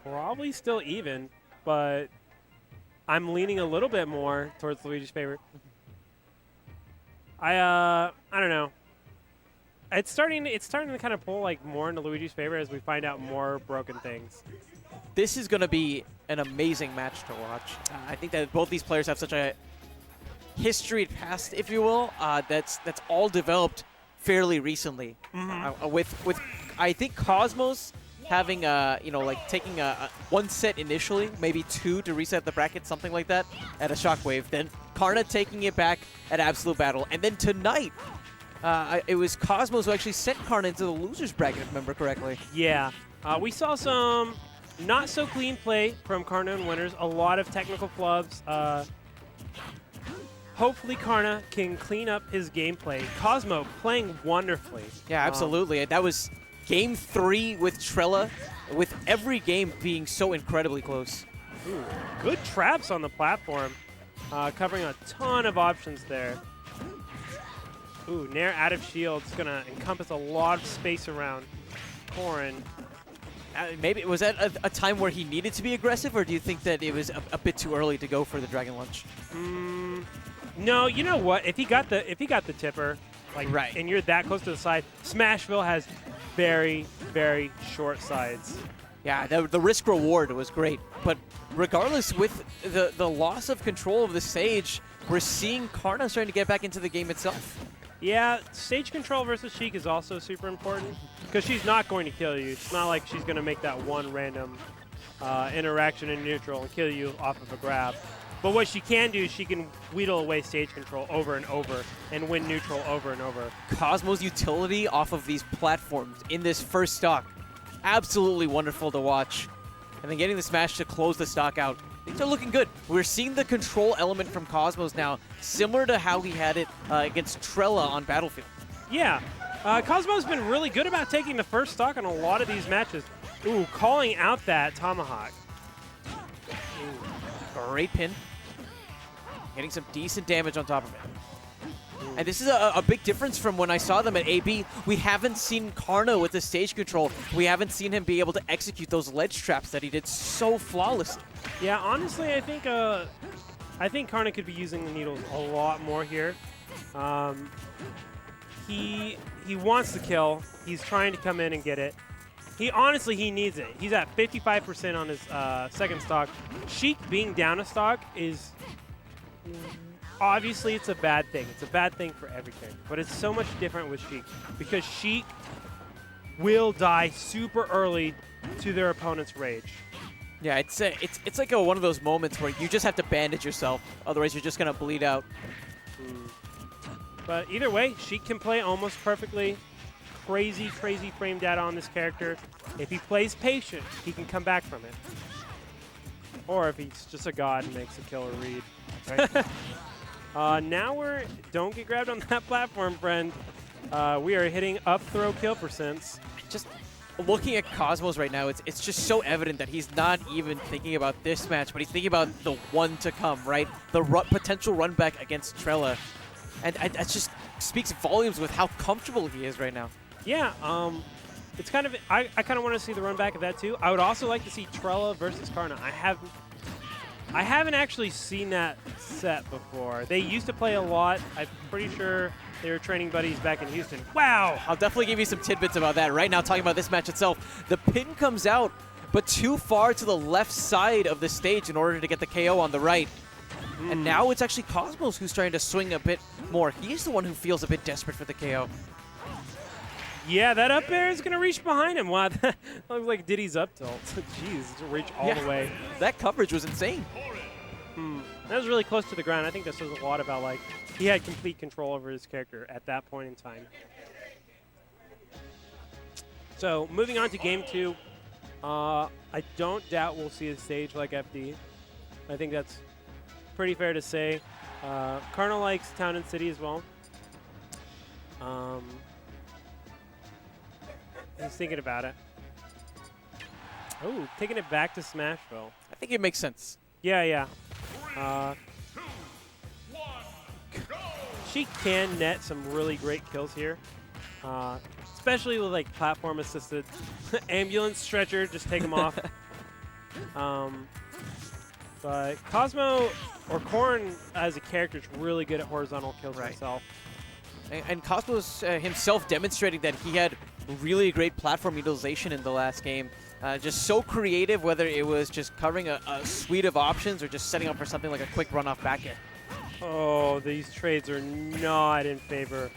probably still even, but I'm leaning a little bit more towards Luigi's favor. I don't know. It's starting to kind of pull like more into Luigi's favor as we find out more broken things. This is going to be an amazing match to watch. I think that both these players have such a history past, if you will, that's all developed fairly recently. With I think Cosmos having taking one set initially, maybe two to reset the bracket, something like that, at a Shockwave. Then Karna taking it back at Absolute Battle, and then tonight. It was Cosmos who actually sent Karna into the loser's bracket, if I remember correctly. Yeah. We saw some not so clean play from Karna and winners. A lot of technical flubs. Hopefully Karna can clean up his gameplay. Cosmo playing wonderfully. Yeah, absolutely. That was game 3 with Trella, with every game being so incredibly close. Ooh, good traps on the platform, covering a ton of options there. Ooh, Nair out of shield. It's going to encompass a lot of space around Corrin. Maybe was that a time where he needed to be aggressive, or do you think that it was a bit too early to go for the Dragon Lunge? No, you know what? If he got the tipper, like right, and you're that close to the side, Smashville has very, very short sides. Yeah, the risk reward was great, but regardless, with the loss of control of the stage, we're seeing Karna starting to get back into the game itself. Yeah, stage control versus Sheik is also super important because she's not going to kill you. It's not like she's going to make that one random interaction in neutral and kill you off of a grab. But what she can do is she can wheedle away stage control over and over and win neutral over and over. Cosmo's utility off of these platforms in this first stock, absolutely wonderful to watch. And then getting the smash to close the stock out. Things are looking good. We're seeing the control element from Cosmos now, similar to how he had it against Trella on Battlefield. Yeah. Cosmo's been really good about taking the first stock on a lot of these matches. Ooh, calling out that Tomahawk. Ooh, great pin. Getting some decent damage on top of it. And this is a big difference from when I saw them at AB. We haven't seen Karna with the stage control. We haven't seen him be able to execute those ledge traps that he did so flawlessly. Yeah, honestly, I think Karna could be using the needles a lot more here. He wants the kill. He's trying to come in and get it. He needs it. He's at 55% on his second stock. Sheik being down a stock is obviously it's a bad thing. It's a bad thing for everything. But it's so much different with Sheik because Sheik will die super early to their opponent's rage. Yeah, it's like one of those moments where you just have to bandage yourself. Otherwise, you're just going to bleed out. But either way, Sheik can play almost perfectly. Crazy, crazy frame data on this character. If he plays patient, he can come back from it. Or if he's just a god and makes a killer read. Right? Now don't get grabbed on that platform, friend. We are hitting up throw kill percents. Just looking at Cosmos right now, it's just so evident that he's not even thinking about this match, but he's thinking about the one to come, right? The potential run back against Trella. And that just speaks volumes with how comfortable he is right now. Yeah, it's kind of I kind of want to see the run back of that too. I would also like to see Trella versus Karna. I haven't actually seen that set before. They used to play a lot. I'm pretty sure they were training buddies back in Houston. Wow! I'll definitely give you some tidbits about that. Right now, talking about this match itself, the pin comes out, but too far to the left side of the stage in order to get the KO on the right. And now it's actually Cosmos who's trying to swing a bit more. He's the one who feels a bit desperate for the KO. Yeah, that up air is going to reach behind him. Wow, that looks like Diddy's up tilt. Jeez, it's to reach all the way. That coverage was insane. That was really close to the ground. I think this says a lot about, like, he had complete control over his character at that point in time. So, moving on to game 2. I don't doubt we'll see a stage like FD. I think that's pretty fair to say. Karna likes Town and City as well. He's thinking about it. Oh, taking it back to Smashville. I think it makes sense. Yeah. She can net some really great kills here, especially with like platform assisted ambulance stretcher. Just take them off. But Cosmo or Corrin as a character is really good at horizontal kills himself. And Cosmos himself demonstrating that he had really great platform utilization in the last game. Just so creative, whether it was just covering a suite of options or just setting up for something like a quick run-off back air. Oh, these trades are not in favor.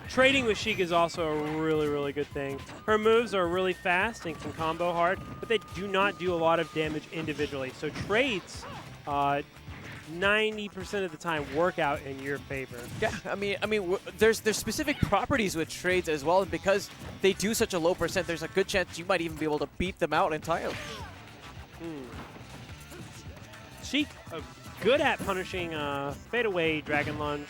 Trading with Sheik is also a really, really good thing. Her moves are really fast and can combo hard, but they do not do a lot of damage individually. So trades, 90% of the time, work out in your favor. Yeah, I mean, there's specific properties with trades as well, and because they do such a low percent, there's a good chance you might even be able to beat them out entirely. Sheik, good at punishing fadeaway Dragon Lunge.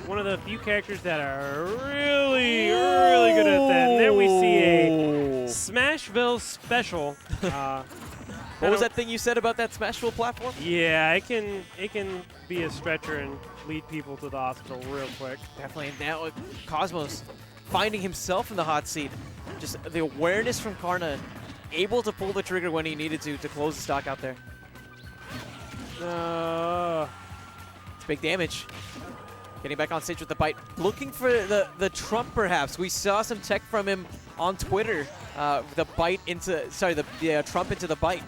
One of the few characters that are really, really good at that. And then we see a Smashville special. What was that thing you said about that Smashville platform? Yeah, it can be a stretcher and lead people to the hospital real quick. Definitely. And now Cosmos finding himself in the hot seat. Just the awareness from Karna, able to pull the trigger when he needed to close the stock out there. It's big damage. Getting back on stage with the bite. Looking for the trump, perhaps. We saw some tech from him on Twitter. The bite into, sorry, the trump into the bite.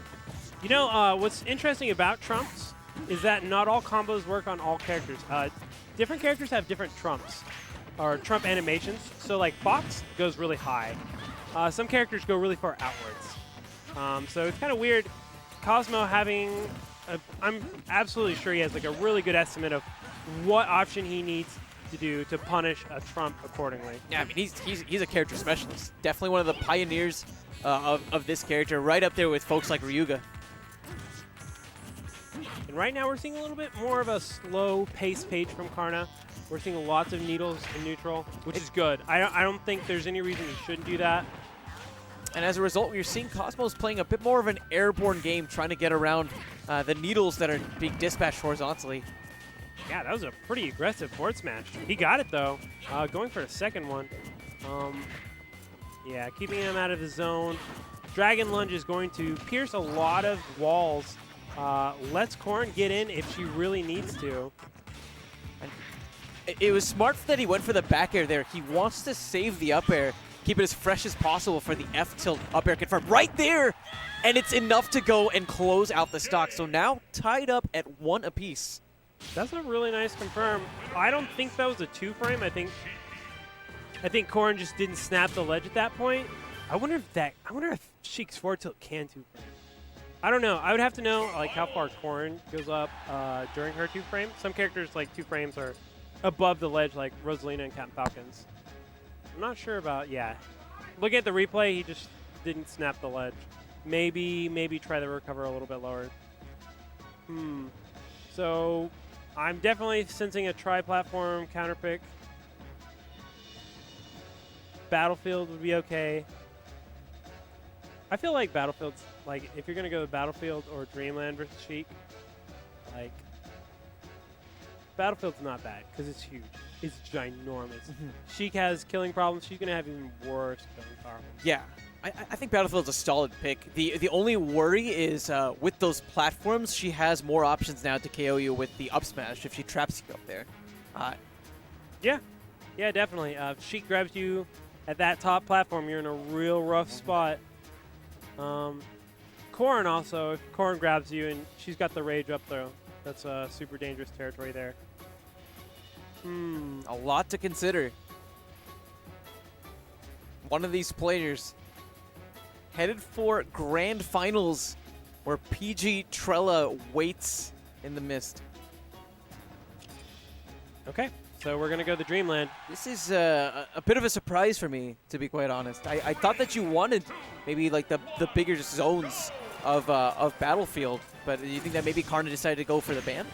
You know, what's interesting about trumps is that not all combos work on all characters. Different characters have different trumps, or trump animations. So, like, Fox goes really high. Some characters go really far outwards. So it's kind of weird. Cosmo having, I'm absolutely sure he has, like, a really good estimate of what option he needs to do to punish a trump accordingly. Yeah, I mean, he's a character specialist. Definitely one of the pioneers of this character, right up there with folks like Ryuga. And right now we're seeing a little bit more of a slow pace page from Karna. We're seeing lots of needles in neutral, which is good. I don't think there's any reason you shouldn't do that. And as a result, you're seeing Cosmos playing a bit more of an airborne game, trying to get around the needles that are being dispatched horizontally. Yeah, that was a pretty aggressive board smash. He got it, though. Going for a second one. Yeah, keeping him out of the zone. Dragon Lunge is going to pierce a lot of walls. Lets Corrin get in if she really needs to. And it was smart that he went for the back air there. He wants to save the up air, keep it as fresh as possible for the F tilt up air confirmed. Right there! And it's enough to go and close out the stock. So now tied up at 1 apiece. That's a really nice confirm. I don't think that was a 2-frame. I think Corrin just didn't snap the ledge at that point. I wonder if Sheik's forward tilt can 2-frame. I don't know. I would have to know like how far Corrin goes up during her 2-frame. Some characters like 2 frames are above the ledge, like Rosalina and Captain Falcons. I'm not sure about Looking at the replay, he just didn't snap the ledge. Maybe try the recover a little bit lower. So I'm definitely sensing a tri-platform counter pick. Battlefield would be okay. I feel like Battlefield's, like, if you're going to go to Battlefield or Dreamland versus Sheik, like, Battlefield's not bad because it's huge. It's ginormous. Sheik has killing problems. She's going to have even worse killing problems. Yeah. I think Battlefield's a solid pick. The only worry is with those platforms, she has more options now to KO you with the up smash if she traps you up there. Yeah, definitely. If Sheik grabs you at that top platform, you're in a real rough spot. Corrin also, if Corrin grabs you and she's got the rage up throw, that's super dangerous territory there. A lot to consider. One of these players headed for grand finals where PG Trella waits in the mist. Okay, so we're going to go to Dreamland. This is a bit of a surprise for me, to be quite honest. I thought that you wanted maybe like the bigger zones of Battlefield, but do you think that maybe Karna decided to go for the ban?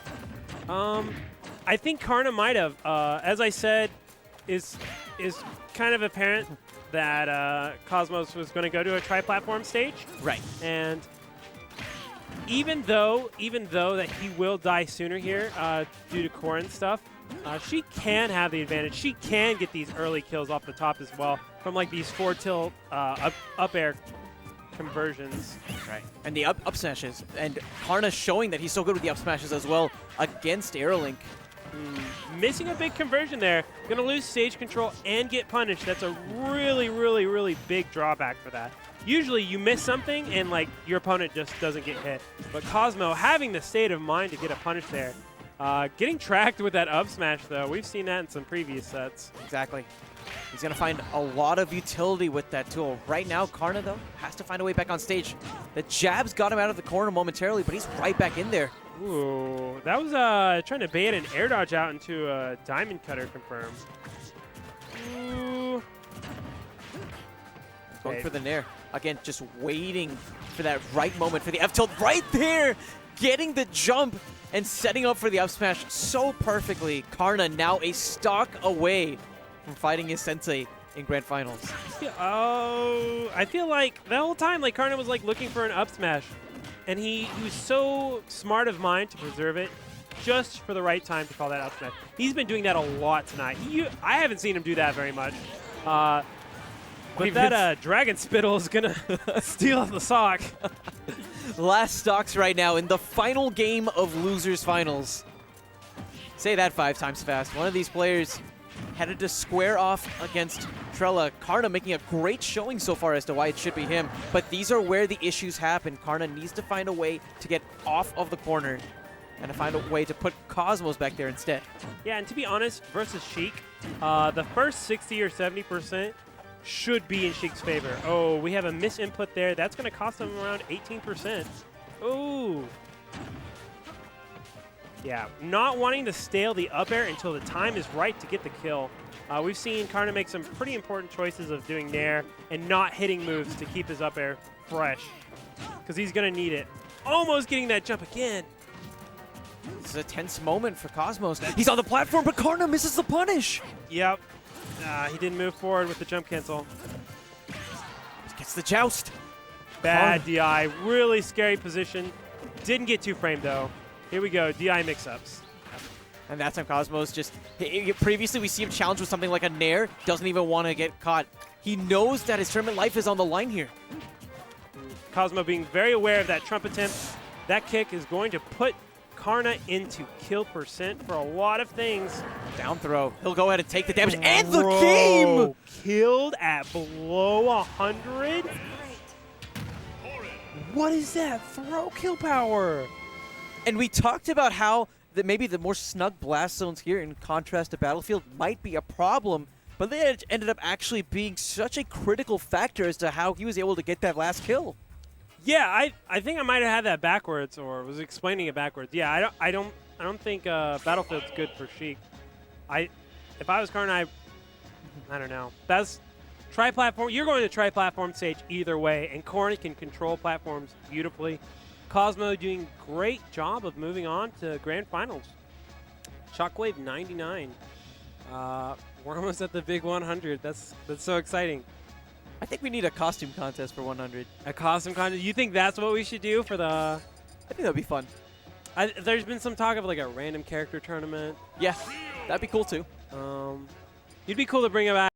I think Karna might have. As I said, is kind of apparent that Cosmos was going to go to a tri-platform stage. Right. And even though that he will die sooner here due to Corrin stuff, she can have the advantage. She can get these early kills off the top as well from like these 4 tilt up air conversions. Right. And the up smashes. And Karna showing that he's so good with the up smashes as well against Aerolink. Missing a big conversion there. Going to lose stage control and get punished. That's a really, really, really big drawback for that. Usually you miss something and like your opponent just doesn't get hit. But Cosmo having the state of mind to get a punish there. Getting tracked with that up smash though. We've seen that in some previous sets. Exactly. He's going to find a lot of utility with that tool. Right now, Karna, though, has to find a way back on stage. The jabs got him out of the corner momentarily, but he's right back in there. Ooh, that was trying to bait an air dodge out into a diamond cutter confirm. Ooh. Going for the nair. Again, just waiting for that right moment for the F-tilt right there. Getting the jump and setting up for the up smash so perfectly. Karna now a stock away from fighting his sensei in grand finals. Oh, I feel like the whole time, like Karna was like looking for an up smash, and he was so smart of mind to preserve it just for the right time to call that up smash. He's been doing that a lot tonight. I haven't seen him do that very much. But that Dragon Spittle is gonna steal the sock. Last stocks right now in the final game of Losers Finals. Say that 5 times fast. One of these players headed to square off against Trella. Karna making a great showing so far as to why it should be him. But these are where the issues happen. Karna needs to find a way to get off of the corner and to find a way to put Cosmos back there instead. Yeah, and to be honest, versus Sheik, the first 60 or 70% should be in Sheik's favor. Oh, we have a misinput there. That's going to cost him around 18%. Ooh. Yeah, not wanting to stale the up air until the time is right to get the kill. We've seen Karna make some pretty important choices of doing nair and not hitting moves to keep his up air fresh, because he's going to need it. Almost getting that jump again. This is a tense moment for Cosmos. He's on the platform, but Karna misses the punish. Yep. He didn't move forward with the jump cancel. Gets the joust. Bad DI. Really scary position. Didn't get 2-frame, though. Here we go, DI mix-ups. And that's time Cosmos just... Previously, we see him challenge with something like a nair. Doesn't even want to get caught. He knows that his tournament life is on the line here. Cosmo being very aware of that trump attempt. That kick is going to put Karna into kill percent for a lot of things. Down throw. He'll go ahead and take the damage and the game! Killed at below 100? What is that throw kill power? And we talked about how that maybe the more snug blast zones here in contrast to Battlefield might be a problem, but they ended up actually being such a critical factor as to how he was able to get that last kill. Yeah, I think I might have had that backwards or was explaining it backwards. Yeah, I don't think Battlefield's good for Sheik. If I was Karna, I don't know. That's tri-platform. You're going to tri-platform stage either way, and Corrin can control platforms beautifully. Cosmo doing great job of moving on to grand finals. Shockwave 99. We're almost at the big 100. That's so exciting. I think we need a costume contest for 100. A costume contest? You think that's what we should do for the... I think that'd be fun. There's been some talk of like a random character tournament. Yeah, that'd be cool too. It'd be cool to bring it back.